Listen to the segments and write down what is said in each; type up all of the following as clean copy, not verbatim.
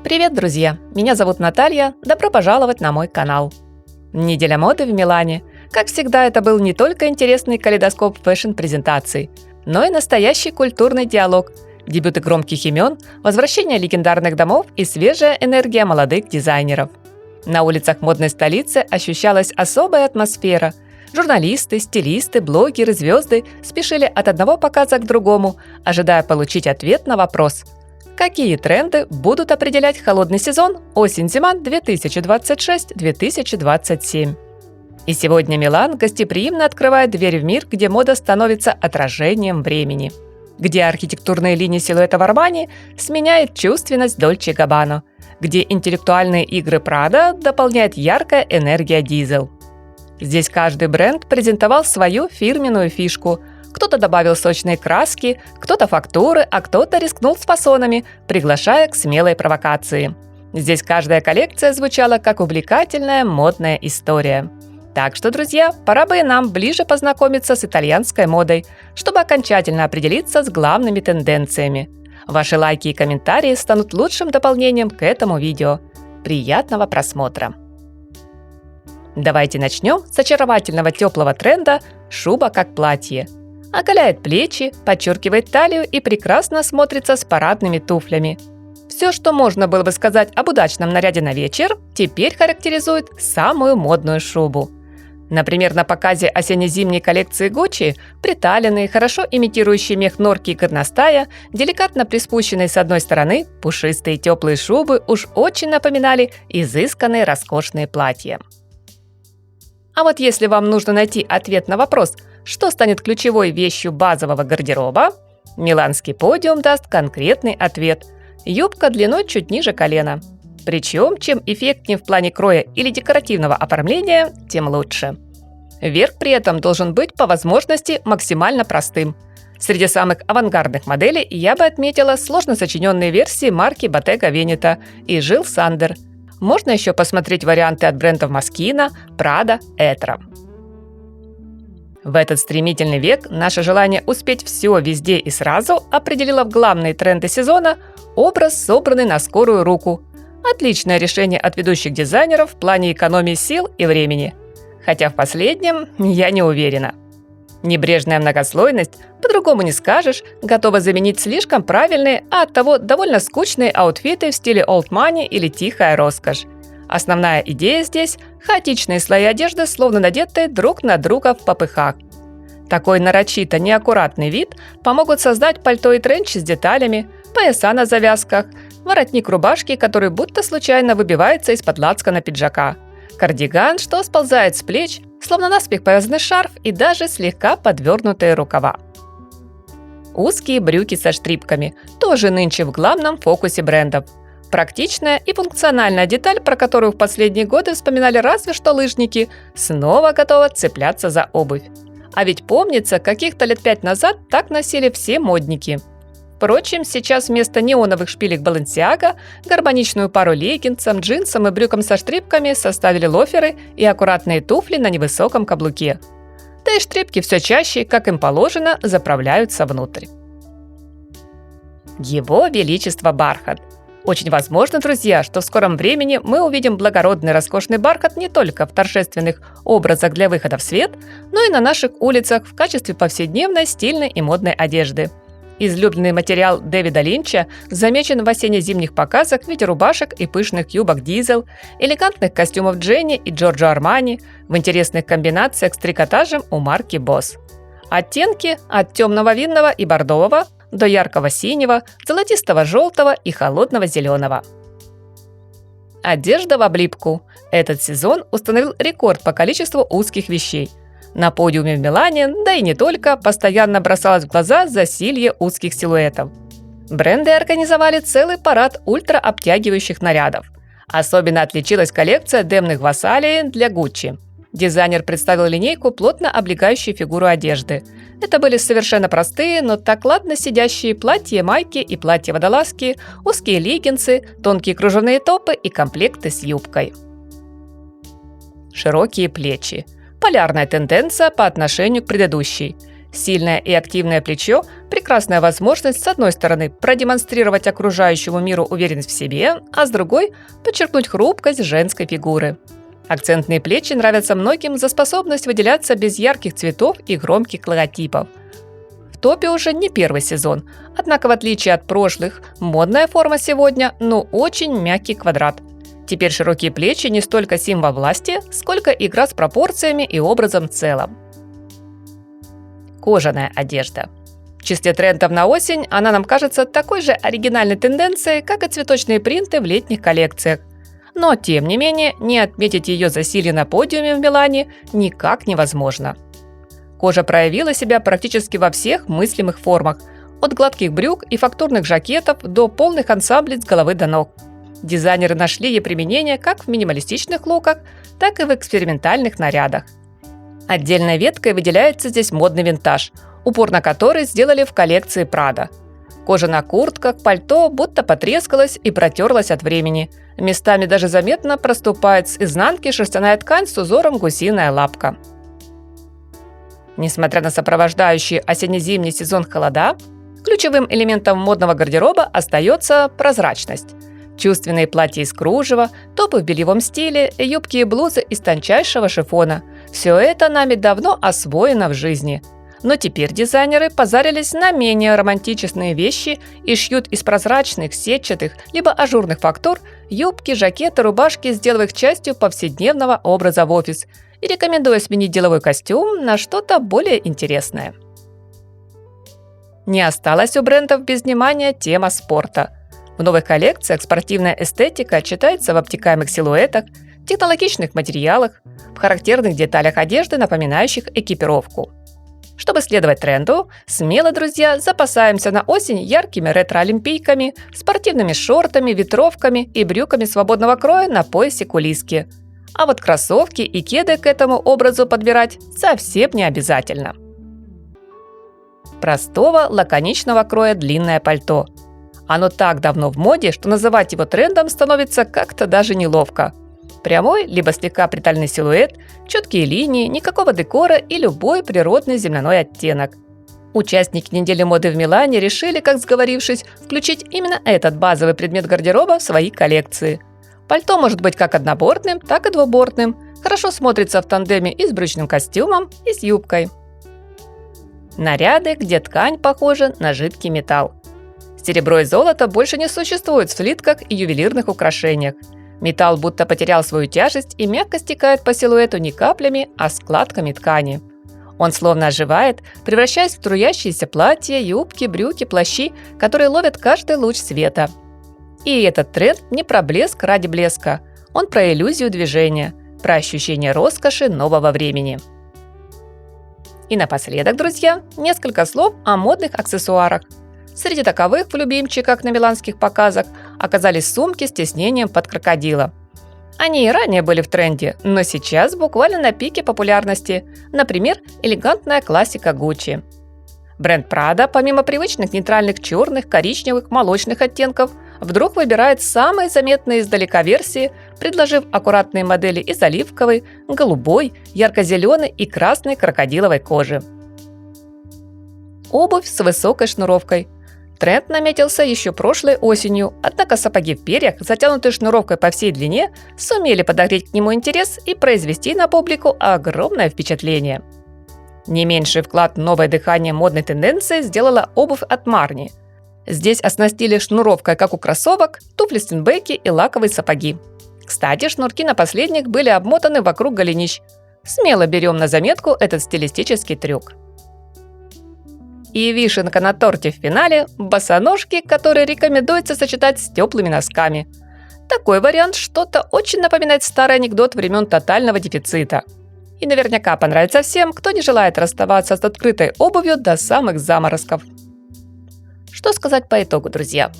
Привет, друзья! Меня зовут Наталья, добро пожаловать на мой канал. Неделя моды в Милане. Как всегда, это был не только интересный калейдоскоп фэшн-презентаций, но и настоящий культурный диалог, дебюты громких имен, возвращение легендарных домов и свежая энергия молодых дизайнеров. На улицах модной столицы ощущалась особая атмосфера. Журналисты, стилисты, блогеры, звезды спешили от одного показа к другому, ожидая получить ответ на вопрос – какие тренды будут определять холодный сезон осень-зима 2026-2027? И сегодня Милан гостеприимно открывает дверь в мир, где мода становится отражением времени. Где архитектурные линии силуэта Армани сменяет чувственность Дольче Габбана. Где интеллектуальные игры Прада дополняет яркая энергия Дизель. Здесь каждый бренд презентовал свою фирменную фишку. Кто-то добавил сочные краски, кто-то фактуры, а кто-то рискнул с фасонами, приглашая к смелой провокации. Здесь каждая коллекция звучала как увлекательная модная история. Так что, друзья, пора бы и нам ближе познакомиться с итальянской модой, чтобы окончательно определиться с главными тенденциями. Ваши лайки и комментарии станут лучшим дополнением к этому видео. Приятного просмотра! Давайте начнем с очаровательного теплого тренда «шуба как платье». Оголяет плечи, подчеркивает талию и прекрасно смотрится с парадными туфлями. Все, что можно было бы сказать об удачном наряде на вечер, теперь характеризует самую модную шубу. Например, на показе осенне-зимней коллекции Gucci приталенные, хорошо имитирующие мех норки и горностая, деликатно приспущенные с одной стороны, пушистые теплые шубы уж очень напоминали изысканные роскошные платья. А вот если вам нужно найти ответ на вопрос, что станет ключевой вещью базового гардероба, миланский подиум даст конкретный ответ – юбка длиной чуть ниже колена. Причем, чем эффектнее в плане кроя или декоративного оформления, тем лучше. Верх при этом должен быть по возможности максимально простым. Среди самых авангардных моделей я бы отметила сложно сочиненные версии марки Bottega Veneta и Жил Сандер. Можно еще посмотреть варианты от брендов Moschino, Prada, Etro. В этот стремительный век наше желание успеть все везде и сразу определило в главные тренды сезона образ, собранный на скорую руку. Отличное решение от ведущих дизайнеров в плане экономии сил и времени. Хотя в последнем я не уверена. Небрежная многослойность, по-другому не скажешь, готова заменить слишком правильные, а оттого довольно скучные аутфиты в стиле old money или тихая роскошь. Основная идея здесь – хаотичные слои одежды, словно надетые друг на друга в попыхах. Такой нарочито неаккуратный вид помогут создать пальто и тренч с деталями, пояса на завязках, воротник рубашки, который будто случайно выбивается из-под лацкана пиджака, кардиган, что сползает с плеч, словно наспех повязанный шарф и даже слегка подвернутые рукава. Узкие брюки со штрипками – тоже нынче в главном фокусе брендов. Практичная и функциональная деталь, про которую в последние годы вспоминали разве что лыжники, снова готова цепляться за обувь. А ведь помнится, каких-то лет 5 назад так носили все модники. Впрочем, сейчас вместо неоновых шпилек Balenciaga гармоничную пару леггинсам, джинсам и брюкам со штрипками составили лоферы и аккуратные туфли на невысоком каблуке. Да и штрипки все чаще, как им положено, заправляются внутрь. Его Величество бархат. Очень возможно, друзья, что в скором времени мы увидим благородный роскошный бархат не только в торжественных образах для выхода в свет, но и на наших улицах в качестве повседневной стильной и модной одежды. Излюбленный материал Дэвида Линча замечен в осенне-зимних показах в виде рубашек и пышных юбок Дизель, элегантных костюмов Дженни и Джорджо Армани, в интересных комбинациях с трикотажем у марки Boss. Оттенки от темного винного и бордового до яркого синего, золотистого желтого и холодного зеленого. Одежда в облипку. Этот сезон установил рекорд по количеству узких вещей. На подиуме в Милане, да и не только, постоянно бросалось в глаза засилье узких силуэтов. Бренды организовали целый парад ультраобтягивающих нарядов. Особенно отличилась коллекция демных вассалий для Gucci. Дизайнер представил линейку, плотно облегающей фигуру одежды. Это были совершенно простые, но так ладно сидящие платья, майки и платья-водолазки, узкие леггинсы, тонкие кружевные топы и комплекты с юбкой. Широкие плечи. Полярная тенденция по отношению к предыдущей. Сильное и активное плечо – прекрасная возможность, с одной стороны, продемонстрировать окружающему миру уверенность в себе, а с другой – подчеркнуть хрупкость женской фигуры. Акцентные плечи нравятся многим за способность выделяться без ярких цветов и громких логотипов. В топе уже не первый сезон, однако в отличие от прошлых, модная форма сегодня, очень мягкий квадрат. Теперь широкие плечи не столько символ власти, сколько игра с пропорциями и образом в целом. Кожаная одежда. В числе трендов на осень она нам кажется такой же оригинальной тенденцией, как и цветочные принты в летних коллекциях. Но, тем не менее, не отметить ее засилье на подиуме в Милане никак невозможно. Кожа проявила себя практически во всех мыслимых формах, от гладких брюк и фактурных жакетов до полных ансамблей с головы до ног. Дизайнеры нашли ей применение как в минималистичных луках, так и в экспериментальных нарядах. Отдельной веткой выделяется здесь модный винтаж, упор на который сделали в коллекции Prada. Кожа на куртках, пальто будто потрескалась и протерлась от времени. Местами даже заметно проступает с изнанки шерстяная ткань с узором гусиная лапка. Несмотря на сопровождающий осенне-зимний сезон холода, ключевым элементом модного гардероба остается прозрачность. Чувственные платья из кружева, топы в бельевом стиле, юбки и блузы из тончайшего шифона – все это нами давно освоено в жизни. Но теперь дизайнеры позарились на менее романтичные вещи и шьют из прозрачных, сетчатых, либо ажурных фактур юбки, жакеты, рубашки, сделав их частью повседневного образа в офис и рекомендуя сменить деловой костюм на что-то более интересное. Не осталась у брендов без внимания тема спорта. В новых коллекциях спортивная эстетика читается в обтекаемых силуэтах, технологичных материалах, в характерных деталях одежды, напоминающих экипировку. Чтобы следовать тренду, смело, друзья, запасаемся на осень яркими ретро-олимпийками, спортивными шортами, ветровками и брюками свободного кроя на поясе кулиски. А вот кроссовки и кеды к этому образу подбирать совсем не обязательно. Простого, лаконичного кроя длинное пальто. Оно так давно в моде, что называть его трендом становится как-то даже неловко. Прямой, либо слегка притальный силуэт, четкие линии, никакого декора и любой природный земляной оттенок. Участники недели моды в Милане решили, как сговорившись, включить именно этот базовый предмет гардероба в свои коллекции. Пальто может быть как однобортным, так и двубортным, хорошо смотрится в тандеме и с брючным костюмом, и с юбкой. Наряды, где ткань похожа на жидкий металл. Серебро и золото больше не существуют в слитках и ювелирных украшениях. Металл будто потерял свою тяжесть и мягко стекает по силуэту не каплями, а складками ткани. Он словно оживает, превращаясь в струящиеся платья, юбки, брюки, плащи, которые ловят каждый луч света. И этот тренд не про блеск ради блеска, он про иллюзию движения, про ощущение роскоши нового времени. И напоследок, друзья, несколько слов о модных аксессуарах. Среди таковых в любимчиках на миланских показах оказались сумки с тиснением под крокодила. Они и ранее были в тренде, но сейчас буквально на пике популярности. Например, элегантная классика Gucci. Бренд Prada, помимо привычных нейтральных черных, коричневых, молочных оттенков, вдруг выбирает самые заметные издалека версии, предложив аккуратные модели из оливковой, голубой, ярко-зеленой и красной крокодиловой кожи. Обувь с высокой шнуровкой. Тренд наметился еще прошлой осенью, однако сапоги в перьях, затянутые шнуровкой по всей длине, сумели подогреть к нему интерес и произвести на публику огромное впечатление. Не меньший вклад в новое дыхание модной тенденции сделала обувь от Marni. Здесь оснастили шнуровкой, как у кроссовок, туфли стенбеки и лаковые сапоги. Кстати, шнурки на последних были обмотаны вокруг голенищ. Смело берем на заметку этот стилистический трюк. И вишенка на торте в финале – босоножки, которые рекомендуется сочетать с теплыми носками. Такой вариант что-то очень напоминает старый анекдот времен тотального дефицита. И наверняка понравится всем, кто не желает расставаться с открытой обувью до самых заморозков. Что сказать по итогу, друзья?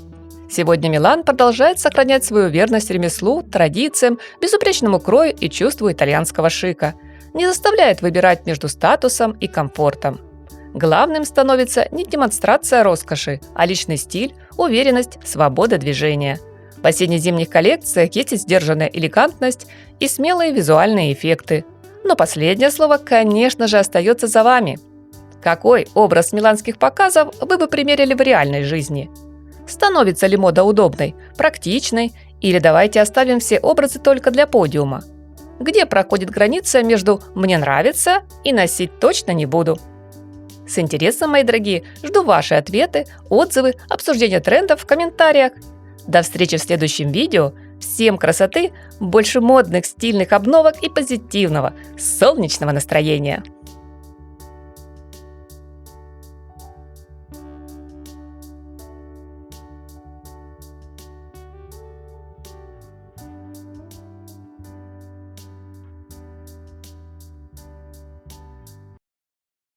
Сегодня Милан продолжает сохранять свою верность ремеслу, традициям, безупречному крою и чувству итальянского шика. Не заставляет выбирать между статусом и комфортом. Главным становится не демонстрация роскоши, а личный стиль, уверенность, свобода движения. В осенне-зимних коллекциях есть и сдержанная элегантность, и смелые визуальные эффекты. Но последнее слово, конечно же, остается за вами. Какой образ миланских показов вы бы примерили в реальной жизни? Становится ли мода удобной, практичной, или давайте оставим все образы только для подиума? Где проходит граница между «мне нравится» и «носить точно не буду»? С интересом, мои дорогие, жду ваши ответы, отзывы, обсуждения трендов в комментариях. До встречи в следующем видео. Всем красоты, больше модных, стильных обновок и позитивного, солнечного настроения!